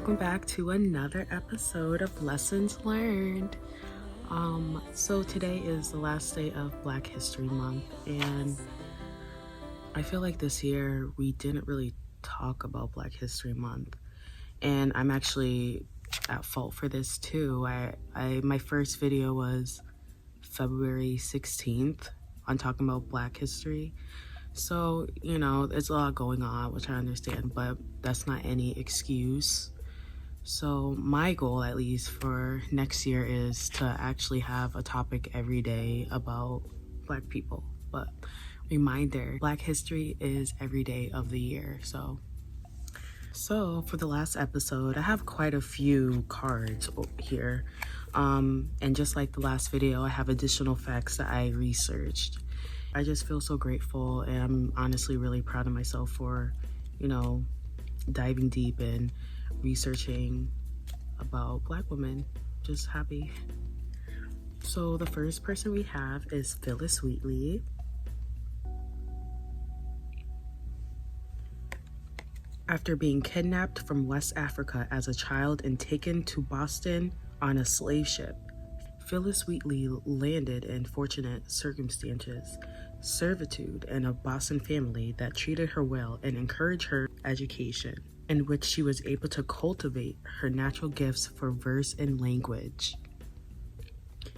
welcome back to another episode of Lessons Learned. So today is the last day of Black History Month, and I feel like this year we didn't really talk about Black History Month, and I'm actually at fault for this too. My first video was February 16th on talking about Black history. So, there's a lot going on, which I understand, but that's not any excuse. So my goal, at least for next year, is to actually have a topic every day about Black people. But reminder, Black history is every day of the year. So for the last episode, I have quite a few cards here. And just like the last video, I have additional facts that I researched. I just feel so grateful, and I'm honestly really proud of myself for, diving deep and researching about Black women. Just happy. So the first person we have is Phillis Wheatley. After being kidnapped from West Africa as a child and taken to Boston on a slave ship, Phillis Wheatley landed in fortunate circumstances, servitude in a Boston family that treated her well and encouraged her education, in which she was able to cultivate her natural gifts for verse and language.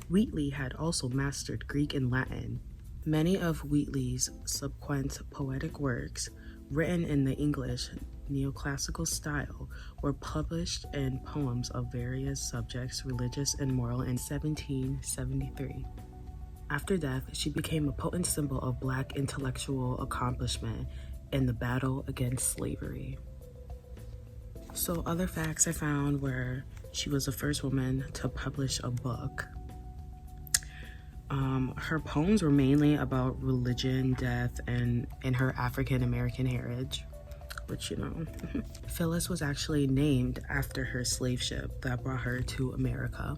Wheatley had also mastered Greek and Latin. Many of Wheatley's subsequent poetic works, written in the English neoclassical style, were published in poems of various subjects, religious and moral, in 1773. After death, she became a potent symbol of Black intellectual accomplishment in the battle against slavery. So other facts I found were she was the first woman to publish a book. Her poems were mainly about religion, death, and her African American heritage, which, Phillis was actually named after her slave ship that brought her to America.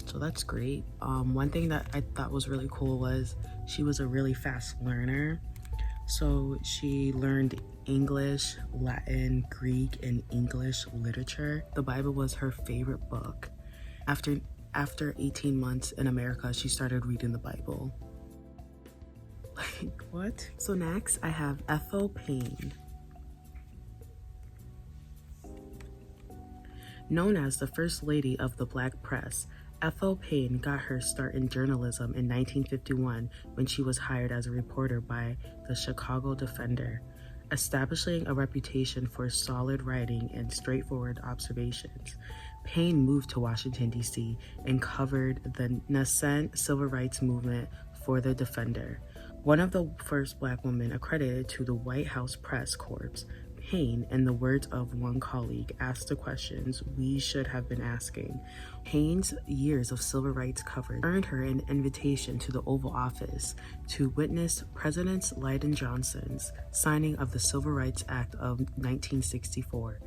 So that's great. One thing that I thought was really cool was she was a really fast learner. So she learned English, Latin, Greek, and English literature. The Bible was her favorite book. After 18 months in America, she started reading the Bible. Like, what? So next, I have Ethel Payne. Known as the First Lady of the Black Press, Ethel Payne got her start in journalism in 1951 when she was hired as a reporter by the Chicago Defender, establishing a reputation for solid writing and straightforward observations. Payne moved to Washington, D.C. and covered the nascent civil rights movement for the Defender. One of the first Black women accredited to the White House Press Corps, Payne, in the words of one colleague, asked the questions we should have been asking. Payne's years of civil rights coverage earned her an invitation to the Oval Office to witness President Lyndon Johnson's signing of the Civil Rights Act of 1964.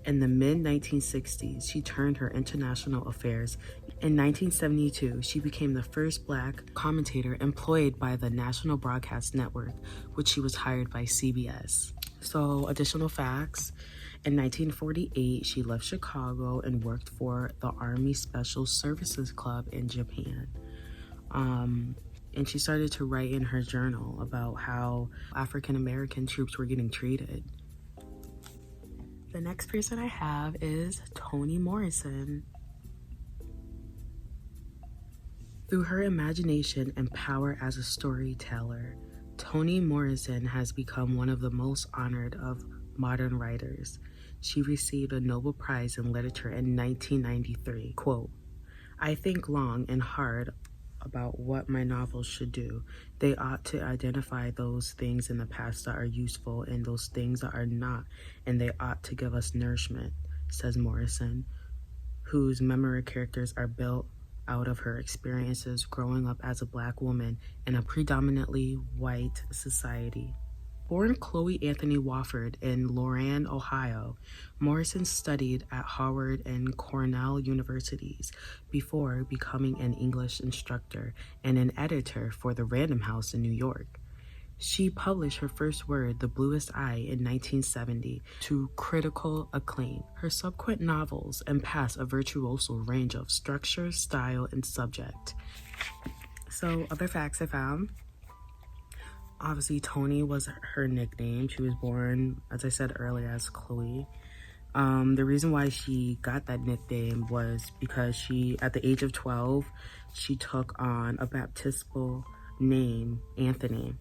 In the mid-1960s, she turned her international affairs. In 1972, she became the first Black commentator employed by the National Broadcast Network, which she was hired by CBS. So, additional facts. In 1948, she left Chicago and worked for the Army Special Services Club in Japan. And she started to write in her journal about how African American troops were getting treated. The next person I have is Toni Morrison. Through her imagination and power as a storyteller, Toni Morrison has become one of the most honored of modern writers. She received a Nobel Prize in Literature in 1993. Quote, "I think long and hard about what my novels should do. They ought to identify those things in the past that are useful and those things that are not, and they ought to give us nourishment," says Morrison, whose memoir characters are built out of her experiences growing up as a Black woman in a predominantly white society. Born Chloe Anthony Wofford in Lorain, Ohio, Morrison studied at Howard and Cornell universities before becoming an English instructor and an editor for the Random House in New York. She published her first word, The Bluest Eye, in 1970 to critical acclaim. Her subsequent novels encompass a virtuoso range of structure, style, and subject. So, other facts I found. Obviously, Toni was her nickname. She was born, as I said earlier, as Chloe. The reason why she got that nickname was because at the age of 12, she took on a baptismal name, Anthony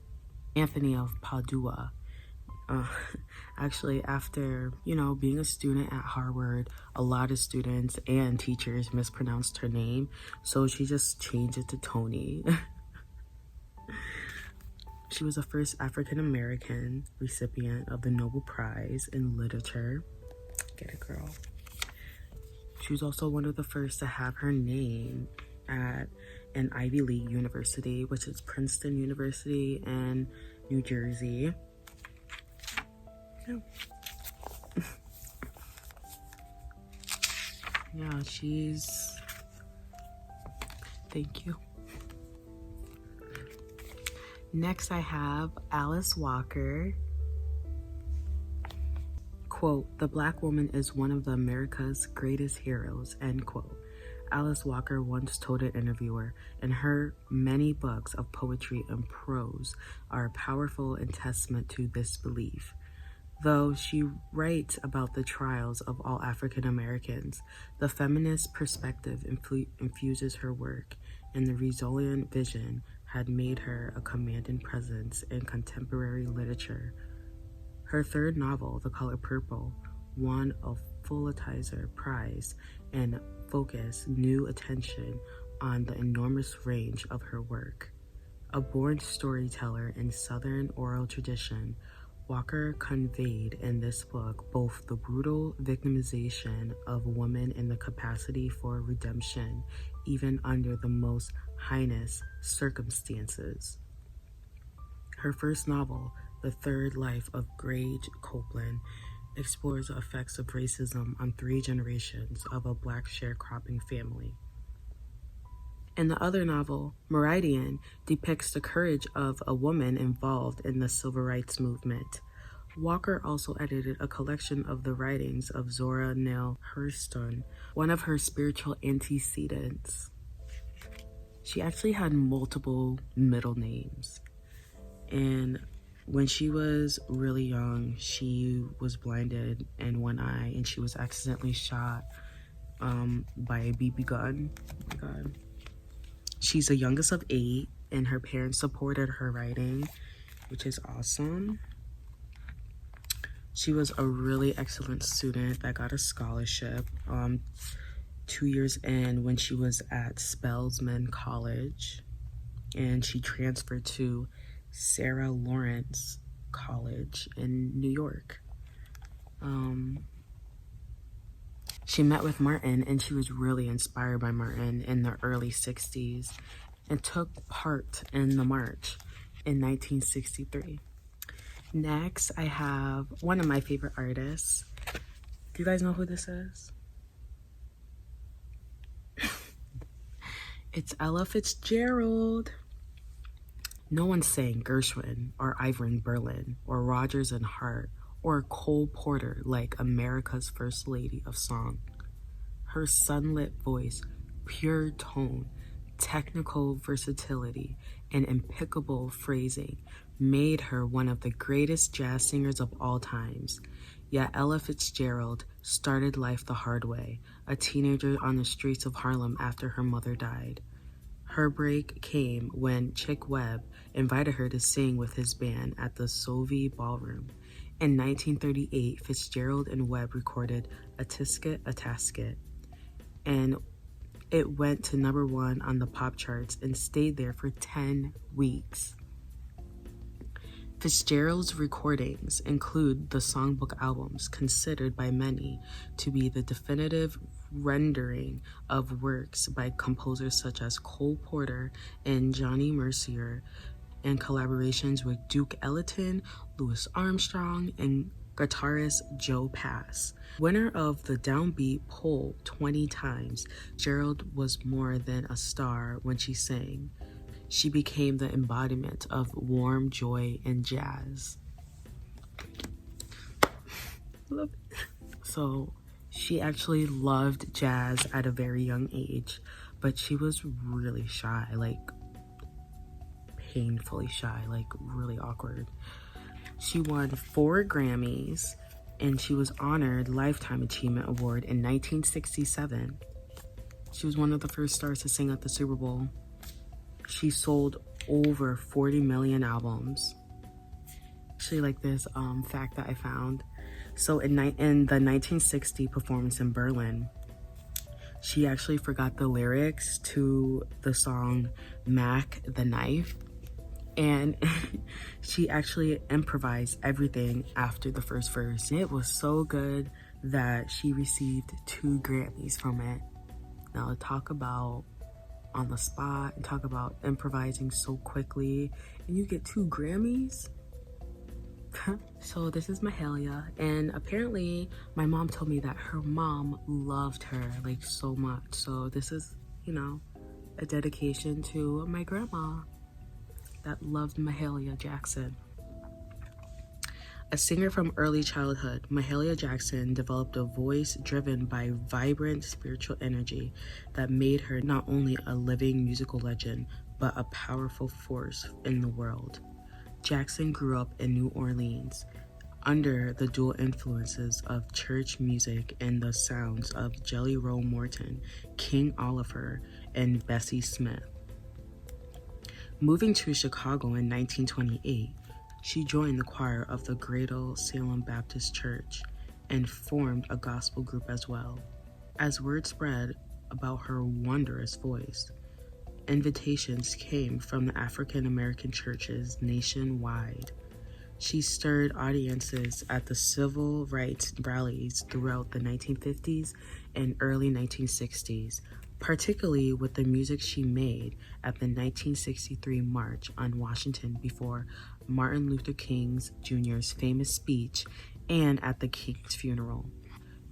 of Padua. Actually, after, being a student at Harvard, a lot of students and teachers mispronounced her name, so she just changed it to Toni. She was the first African-American recipient of the Nobel Prize in Literature. Get it, girl. She was also one of the first to have her name at an Ivy League university, which is Princeton University in New Jersey. Yeah. Yeah, thank you. Next, I have Alice Walker. Quote, "The Black woman is one of America's greatest heroes," end quote. Alice Walker once told an interviewer, and her many books of poetry and prose are powerful and testament to this belief. Though she writes about the trials of all African Americans, the feminist perspective infuses her work, and the resilient vision had made her a commanding presence in contemporary literature. Her third novel, The Color Purple, won a Pulitzer Prize and focused new attention on the enormous range of her work. A born storyteller in Southern oral tradition, Walker conveyed in this book both the brutal victimization of women and the capacity for redemption, even under the most heinous circumstances. Her first novel, The Third Life of Gage Copeland, explores the effects of racism on 3 generations of a Black sharecropping family. In the other novel, Meridian depicts the courage of a woman involved in the civil rights movement. Walker also edited a collection of the writings of Zora Neale Hurston, one of her spiritual antecedents. She actually had multiple middle names. And when she was really young, she was blinded in one eye, and she was accidentally shot by a BB gun. Oh my God. She's the youngest of 8, and her parents supported her writing, which is awesome. She was a really excellent student that got a scholarship 2 years in when she was at Spelman College, and she transferred to Sarah Lawrence College in New York. She met with Martin, and she was really inspired by Martin in the early 60s and took part in the march in 1963. Next, I have one of my favorite artists. Do you guys know who this is? It's Ella Fitzgerald. No one sang Gershwin or Irving Berlin or Rodgers and Hart or Cole Porter like America's First Lady of Song. Her sunlit voice, pure tone, technical versatility, and impeccable phrasing made her one of the greatest jazz singers of all times. Yet Ella Fitzgerald started life the hard way, a teenager on the streets of Harlem after her mother died. Her break came when Chick Webb invited her to sing with his band at the Sovie Ballroom. In 1938, Fitzgerald and Webb recorded A Tisket, a Tasket, and it went to number 1 on the pop charts and stayed there for 10 weeks. Fitzgerald's recordings include the songbook albums considered by many to be the definitive rendering of works by composers such as Cole Porter and Johnny Mercier, and collaborations with Duke Ellington, Louis Armstrong, and guitarist Joe Pass. Winner of the Downbeat poll 20 times, Gerald was more than a star when she sang. She became the embodiment of warm joy and jazz. Love it. So she actually loved jazz at a very young age, but she was really shy, like painfully shy, like really awkward. She won 4 Grammys and she was honored Lifetime Achievement Award in 1967. She was one of the first stars to sing at the Super Bowl. She sold over 40 million albums. Actually, like this fact that I found. So in the 1960 performance in Berlin, she actually forgot the lyrics to the song Mac the Knife, and she actually improvised everything after the first verse. It was so good that she received 2 Grammys from it. Now talk about on the spot and talk about improvising so quickly and you get 2 Grammys. So this is Mahalia, and apparently my mom told me that her mom loved her like so much. So this is, you know, a dedication to my grandma that loved Mahalia Jackson. A singer from early childhood, Mahalia Jackson developed a voice driven by vibrant spiritual energy that made her not only a living musical legend, but a powerful force in the world. Jackson grew up in New Orleans under the dual influences of church music and the sounds of Jelly Roll Morton, King Oliver, and Bessie Smith. Moving to Chicago in 1928, she joined the choir of the Greater Salem Baptist Church and formed a gospel group as well. As word spread about her wondrous voice, invitations came from the African American churches nationwide. She stirred audiences at the civil rights rallies throughout the 1950s and early 1960s, particularly with the music she made at the 1963 March on Washington before Martin Luther King Jr.'s famous speech and at the King's funeral.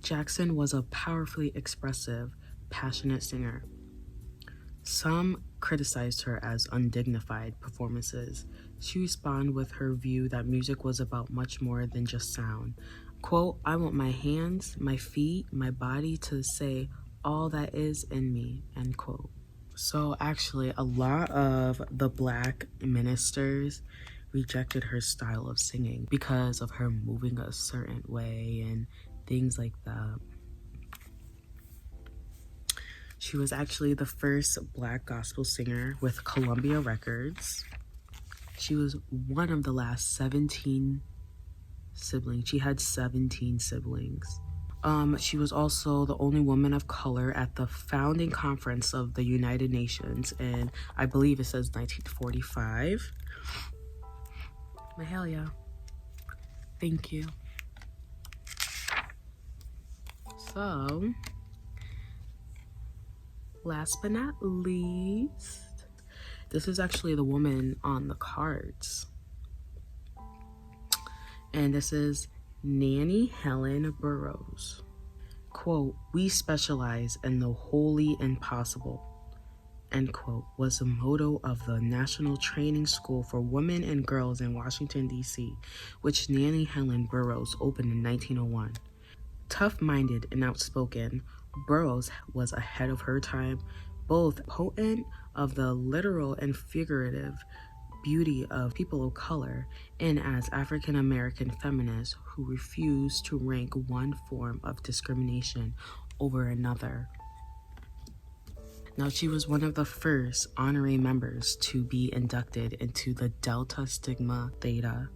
Jackson was a powerfully expressive, passionate singer. Some criticized her as undignified performances. She responded with her view that music was about much more than just sound. Quote, "I want my hands, my feet, my body to say all that is in me," end quote. So actually, a lot of the Black ministers rejected her style of singing because of her moving a certain way and things like that. She was actually the first Black gospel singer with Columbia Records. She was one of the last 17 siblings. She had 17 siblings. She was also the only woman of color at the founding conference of the United Nations, and I believe it says 1945. Mahalia, thank you. So, last but not least, this is actually the woman on the cards. And this is Nannie Helen Burroughs. Quote, "We specialize in the wholly impossible," end quote, was the motto of the National Training School for Women and Girls in Washington, D.C., which Nannie Helen Burroughs opened in 1901. Tough-minded and outspoken, Burroughs was ahead of her time, both potent of the literal and figurative beauty of people of color, and as African-American feminists who refused to rank one form of discrimination over another. Now, she was one of the first honorary members to be inducted into the Delta Sigma Theta.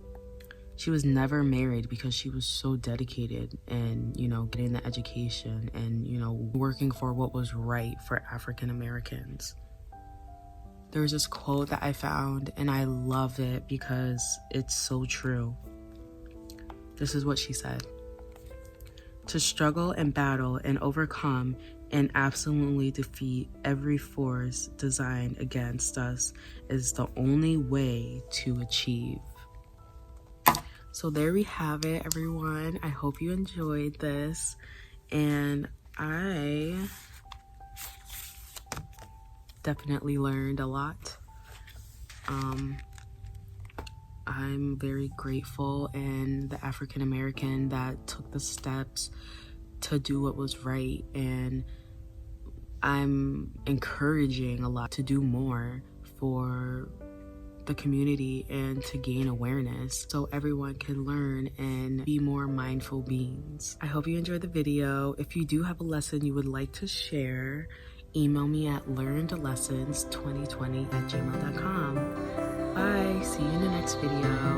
She was never married because she was so dedicated in, getting the education and, working for what was right for African Americans. There was this quote that I found and I love it because it's so true. This is what she said: "To struggle and battle and overcome and absolutely defeat every force designed against us is the only way to achieve." So there we have it, everyone. I hope you enjoyed this, and I definitely learned a lot. I'm very grateful and the African American that took the steps to do what was right, and I'm encouraging a lot to do more for the community and to gain awareness so everyone can learn and be more mindful beings. I hope you enjoyed the video. If you do have a lesson you would like to share, email me at learnedlessons2020@gmail.com. Bye, see you in the next video.